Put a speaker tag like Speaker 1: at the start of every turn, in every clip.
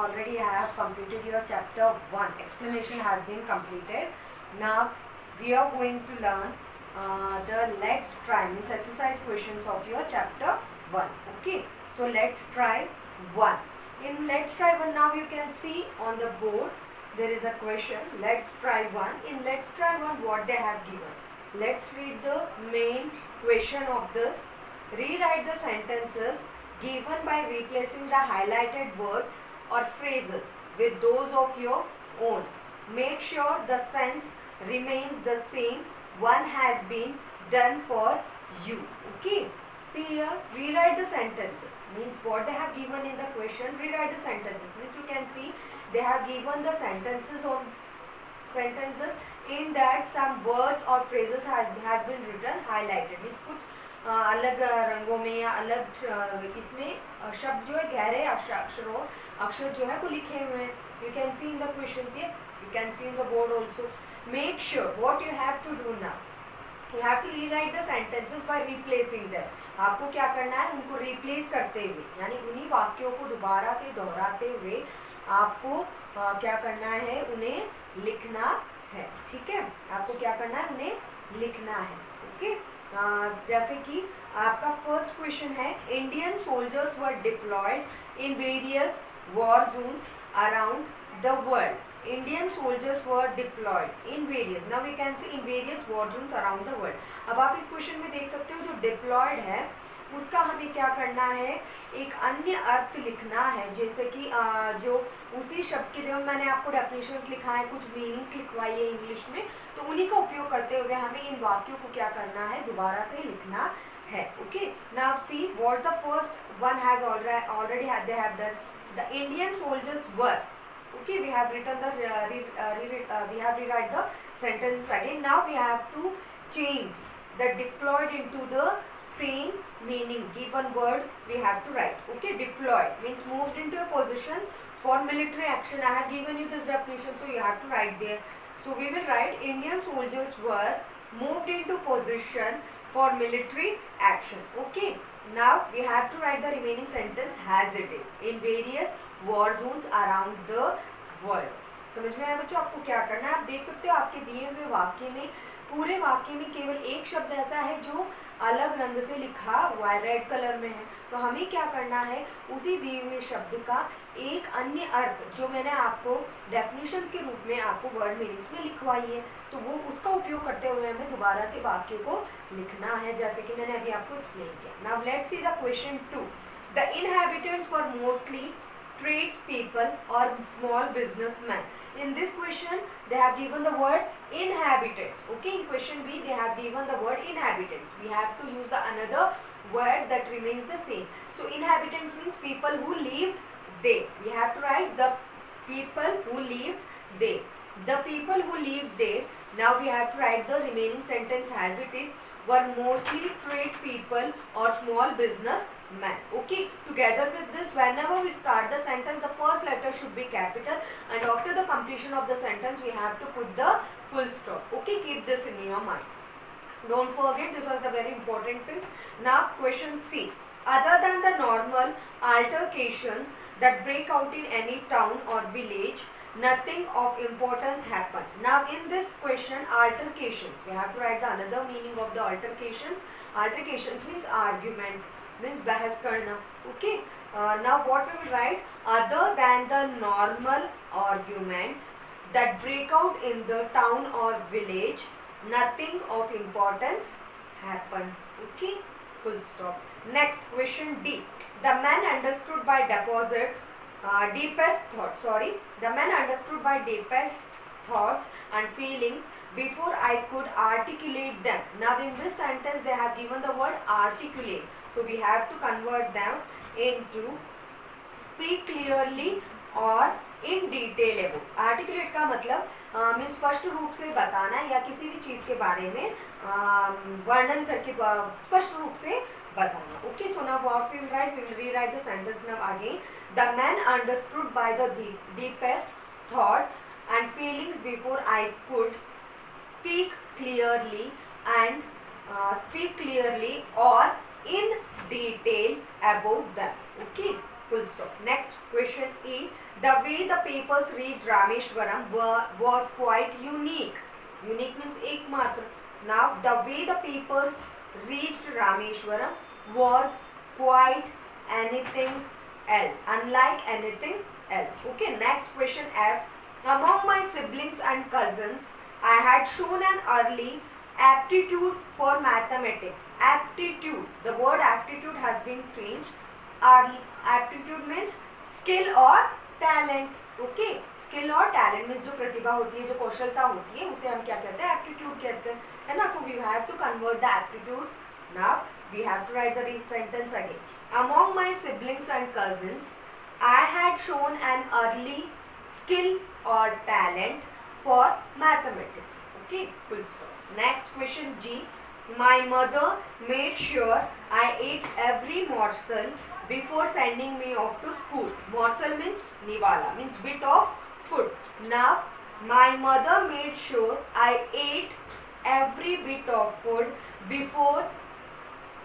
Speaker 1: already have completed your chapter 1. Explanation has been completed. Now we are going to learn the let's try means exercise questions of your chapter 1. Okay, so let's try 1. In let's try 1, now you can see on the board there is a question. Let's try 1. In let's try 1, what they have given. Let's read the main question of this. Rewrite the sentences given by replacing the highlighted words or phrases with those of your own. Make sure the sense remains the same. One has been done for you. Okay. See here, rewrite the sentences means what they have given in the question. Rewrite the sentences means you can see they have given the sentences in that some words or phrases has been written highlighted means कुछ अलग रंगों में या अलग इसमें शब्द जो है गहरे अक्षर जो है वो लिखे हुए हैं. You can see in the questions, yes, you can see in the board also. Make sure what you have to do now. You have to rewrite the sentences by replacing them. आपको क्या करना है, उनको replace करते हुए यानी उन्हीं वाक्यों को दोबारा से दोहराते हुए आपको क्या करना है, उन्हें लिखना है. ठीक है, आपको क्या करना है, उन्हें लिखना है. ओके, जैसे कि आपका फर्स्ट क्वेश्चन है, Indian soldiers were deployed in various war zones around the world. Indian soldiers were deployed in various, now we can see in various war zones around the world. अब आप इस question में देख सकते हो जो diploid है उसका हमें क्या करना है, एक अन्य अर्थ लिखना है. जैसे कि जो उसी शब्द के जब मैंने आपको डेफिनेशंस लिखा है, कुछ मीनिंग्स लिखवाई है इंग्लिश में, तो उन्हीं का उपयोग करते हुए हमें इन वाक्यों को क्या करना है, दोबारा से लिखना है. Okay, now see what the first one has already they have done. The Indian soldiers were. Okay, we have written the we have rewrite the sentences again. Now we have to change the deployed into the same meaning given word we have to write. Okay, deployed means moved into a position for military action. I have given you this definition, so you have to write there. So we will write Indian soldiers were moved into position for military action. Okay, now we have to write the remaining sentence as it is in various war zones around the world. समझ में आया बच्चों, आपको क्या करना है. आप देख सकते हो आपके दिए हुए वाक्य में, पूरे वाक्य में केवल एक शब्द ऐसा है जो अलग रंग से लिखा हुआ है, रेड कलर में है. तो हमें क्या करना है, उसी दिए हुए शब्द का एक अन्य अर्थ जो मैंने आपको डेफिनेशंस के रूप में आपको वर्ड मीनिंग्स में लिखवाई है, तो वो उसका उपयोग करते हुए हमें दोबारा से वाक्य को लिखना है, जैसे कि मैंने अभी आपको एक्सप्लेन किया. Now let's see the question 2. The inhabitants were mostly tradespeople or small businessmen. In this question they have given the word inhabitants. Okay, in question B they have given the word inhabitants. We have to use the another word that remains the same. So inhabitants means people who lived there. We have to write the people who lived there. The people who lived there. Now we have to write the remaining sentence as it is. Were mostly trade people or small business men. Okay, together with this, whenever we start the sentence, the first letter should be capital, and after the completion of the sentence we have to put the full stop. Okay, keep this in your mind. Don't forget, this was the very important things. Now question C. Other than the normal altercations that break out in any town or village, nothing of importance happened. Now in this question, altercations, we have to write the another meaning of the altercations. Altercations means arguments, means bahas karna. Okay, now what we will write, other than the normal arguments that break out in the town or village, nothing of importance happened. Okay, full stop. Next question D. The man understood by deepest thoughts. The man understood by deepest thoughts and feelings before I could articulate them. Now in this sentence they have given the word articulate, so we have to convert them into speak clearly or in detail about. Articulate का मतलब means स्पष्ट रूप से बताना या किसी भी चीज़ के बारे में वर्णन करके स्पष्ट रूप से बताना. Okay, so now what we will write, we will rewrite the sentence now again. The man understood by the deepest thoughts and feelings before I could speak clearly or in detail about them. Okay, full stop. Next question E. The way the papers reached Rameshwaram was quite unique. Unique means ekmatra. Now the way the papers reached Rameshwaram was quite anything else, unlike anything else. Okay, next question F. Among my siblings and cousins, I had shown an early aptitude for mathematics. Aptitude, the word aptitude has been changed. Aptitude means skill or talent. Okay, skill और talent means जो प्रतिभा होती है, जो कौशलता होती है, उसे हम क्या कहते हैं? एप्टीट्यूड कहते हैं, है ना. So we have to convert the aptitude. Now we have to write the sentence again. Among my siblings and cousins, I had shown an early skill or talent for mathematics. Okay, full stop. Next question G. My mother made sure I ate every morsel before sending me off to school. Morsel means niwala, means bit of food. Now my mother made sure I ate every bit of food before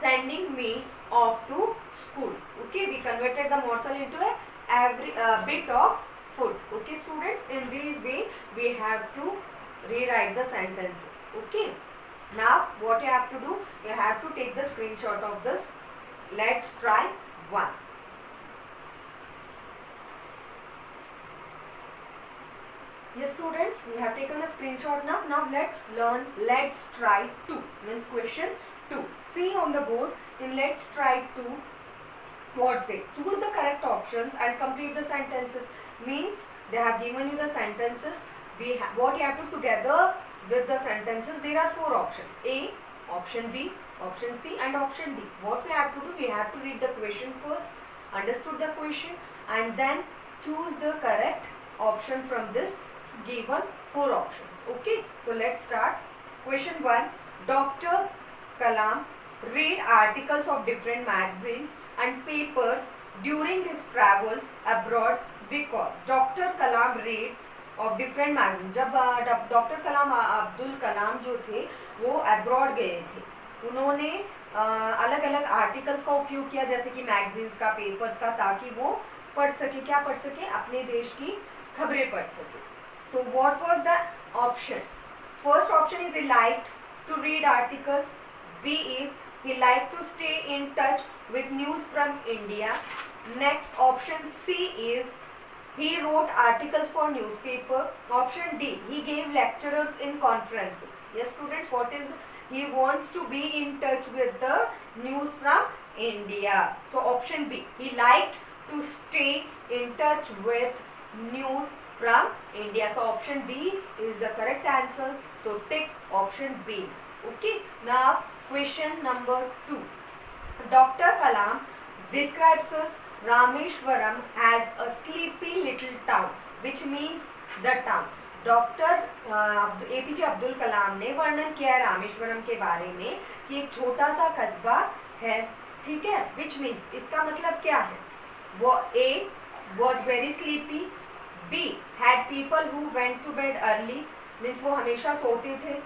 Speaker 1: sending me off to school. Okay, we converted the morsel into a every bit of food. Okay students, in this way we have to rewrite the sentences. Okay, now what you have to do, you have to take the screenshot of this. Let's try one. Yes students, we have taken a screenshot now. Now let's learn let's try 2 means question 2. See on the board in let's try 2 what's there. Choose the correct options and complete the sentences. Means they have given you the sentences. What you have to together with the sentences, there are 4 options. A, option B, option C and option D. What we have to do, we have to read the question first, understood the question and then choose the correct option from this given 4 options. Okay, so let's start. Question 1. Dr. Kalam read articles of different magazines and papers during his travels abroad because Dr. Kalam reads of different magazines. जब doctor कलाम अब्दुल कलाम जो थे वो abroad गए थे, उन्होंने अलग अलग articles का उपयोग किया जैसे कि मैगजीन्स का, पेपर्स का, ताकि वो पढ़ सके. क्या पढ़ सके? अपने देश की खबरें पढ़ सके. So what was the option? First option is he liked to read articles. B is he liked to stay in touch with news from India. Next option C is he wrote articles for newspaper. Option D, he gave lectures in conferences. Yes students, what is he wants to be in touch with the news from India. So option B, he liked to stay in touch with news from India. So option B is the correct answer. So tick option B. Okay, now question number 2. Dr. Kalam describes us Rameshwaram as a sleepy little town, which means the town. Doctor APJ Abdul Kalam ने वर्णन किया है रामेश्वरम के बारे में कि एक छोटा सा कस्बा है. ठीक है, which means इसका मतलब क्या है? वो A was very sleepy. B had people who went to bed early, means वो हमेशा सोते थे.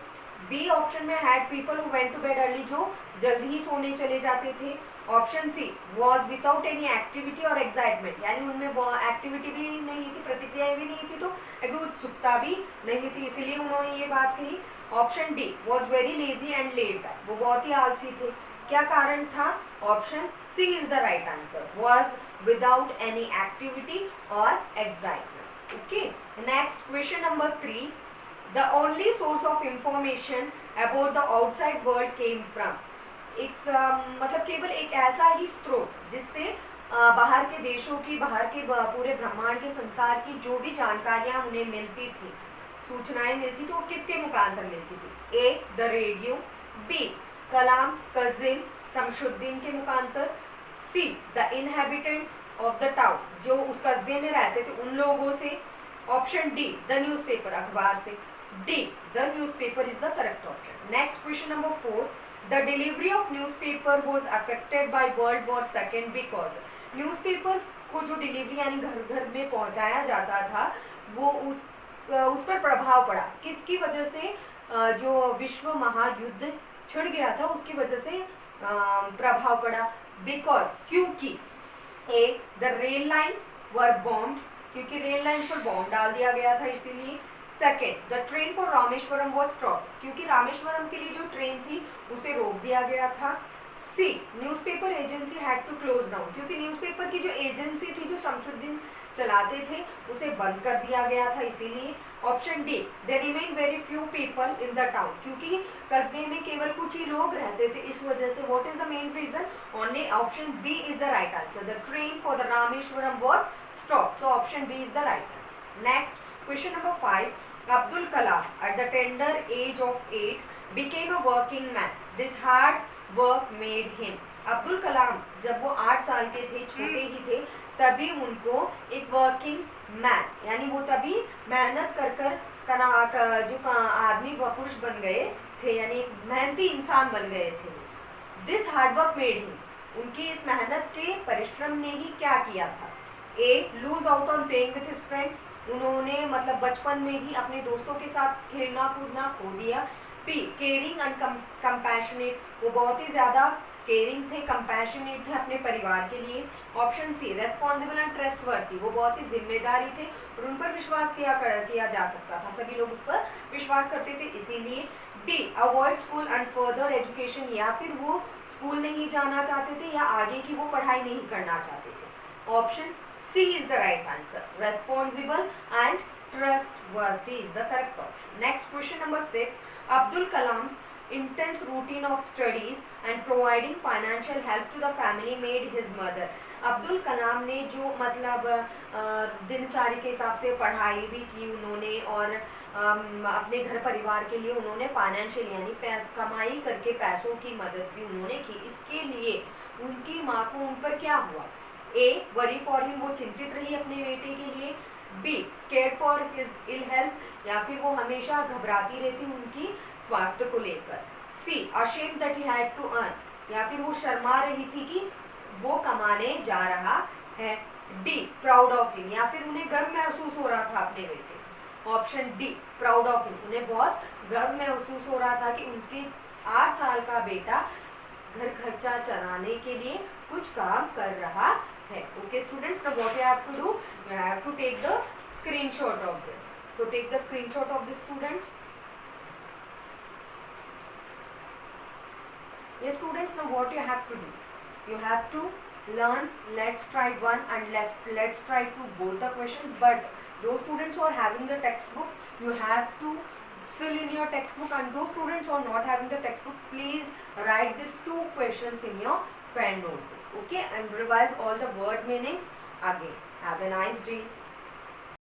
Speaker 1: B ऑप्शन में had people who went to bed early, जो जल्दी ही सोने चले जाते थे. Option C was without any activity और एक्साइटमेंट, यानी उनमें एक्टिविटी भी नहीं थी, प्रतिक्रियाएं भी नहीं थी, तो एक उत्सुकता भी नहीं थी, इसीलिए उन्होंने ये बात कही. Option D was very lazy and laid back, वो बहुत ही आलसी थे. क्या कारण था? Option C is the right answer, was without any activity और excitement. Okay, next question number 3. The only source of information about the outside world came from. एक मतलब केवल एक ऐसा ही स्रोत जिससे बाहर के देशों की, बाहर के पूरे ब्रह्मांड के, संसार की जो भी जानकारियां उन्हें मिलती थी, सूचनाएं मिलती थी, वो किसके मुखांतर मिलती थी? A the radio. B Kalam's cousin Shamsuddin के मुखांतर. C the inhabitants of the town, जो उस कस्बे में रहते थे उन लोगों से. ऑप्शन डी द न्यूज़पेपर, अखबार से. D the newspaper is the correct option. Next question number 4. The delivery of newspaper was affected by World War II because newspapers को जो डिलीवरी यानी घर घर में पहुंचाया जाता था वो उस पर प्रभाव पड़ा. किसकी वजह से? जो विश्व महायुद्ध छिड़ गया था उसकी वजह से प्रभाव पड़ा. बिकॉज, क्योंकि A the rail lines were bombed, क्योंकि रेल लाइन्स पर बॉम्ब डाल दिया गया था इसीलिए। Second the train for Rameswaram was stop, क्योंकि रामेश्वरम के लिए जो ट्रेन थी उसे रोक दिया गया था। C newspaper agency had to close down, क्योंकि न्यूज़पेपर की जो एजेंसी थी जो शमसुद्दीन चलाते थे उसे बंद कर दिया गया था इसीलिए। Option D they remain very few people in the town, क्योंकि कस्बे में केवल कुछ ही लोग रहते थे इस वजह से। What is the main reason? Only option B is the right answer, the train for the Rameswaram was stop, so option B is the right answer. Next question number 5, Abdul Kalam at the tender age of 8 became a working man. This hard work made him. Abdul Kalam जब वो 8 साल के थे, छोटे ही थे, तभी उनको एक वर्किंग मैन, यानी वो तभी मेहनत कर जो आदमी व पुरुष बन गए थे, यानी एक मेहनती इंसान बन गए थे। दिस हार्डवर्क मेड हिम, उनकी इस मेहनत के परिश्रम ने ही क्या किया था? A lose out on playing with his friends, उन्होंने मतलब बचपन में ही अपने दोस्तों के साथ खेलना कूदना खो दिया। बी केयरिंग एंड कंपैशनेट, वो बहुत ही ज़्यादा केयरिंग थे, कंपैशनेट थे अपने परिवार के लिए। Option C responsible and trustworthy, वो बहुत ही जिम्मेदारी थे और उन पर विश्वास किया जा सकता था, सभी लोग उस पर विश्वास करते थे इसीलिए। D avoid school and further education, या फिर वो स्कूल नहीं जाना चाहते थे या आगे की वो पढ़ाई नहीं करना चाहते थे। Option C is the right answer, responsible and trustworthy is the correct option. Next question number 6, Abdul Kalam's intense routine of studies and providing financial help to the family made his mother. Abdul Kalam ने जो मतलब दिनचर्या के हिसाब से पढ़ाई भी की उन्होंने और अपने घर परिवार के लिए उन्होंने फाइनेंशियल यानी कमाई करके पैसों की मदद भी उन्होंने की। इसके लिए उनकी माँ को उन पर क्या हुआ? ए वरी फॉर हिम, वो चिंतित रही अपने बेटे के लिए। B scared for his ill health, या फिर वो हमेशा घबराती रहती उनकी स्वास्थ्य को लेकर। C ashamed that he had to earn, या फिर वो शर्मा रही थी कि वो कमाने जा रहा है। डी प्राउड ऑफ हिम, या फिर उन्हें गर्व महसूस हो रहा था अपने बेटे। Option D proud of him, उन्हें बहुत गर्व महसूस हो रहा था कि उनके 8 साल का बेटा घर खर्चा चलाने के लिए कुछ काम कर रहा है। Okay students, now what you have to do, you have to take the screenshot of this. So take the screenshot of this students. Yes students, now what you have to do, you have to learn let's try 1 and let's try 2 both the questions, but those students who are having the textbook, you have to fill in your textbook, and those students who are not having the textbook, please write these 2 questions in your fan notebook. Okay, and revise all the word meanings again. Have a nice day.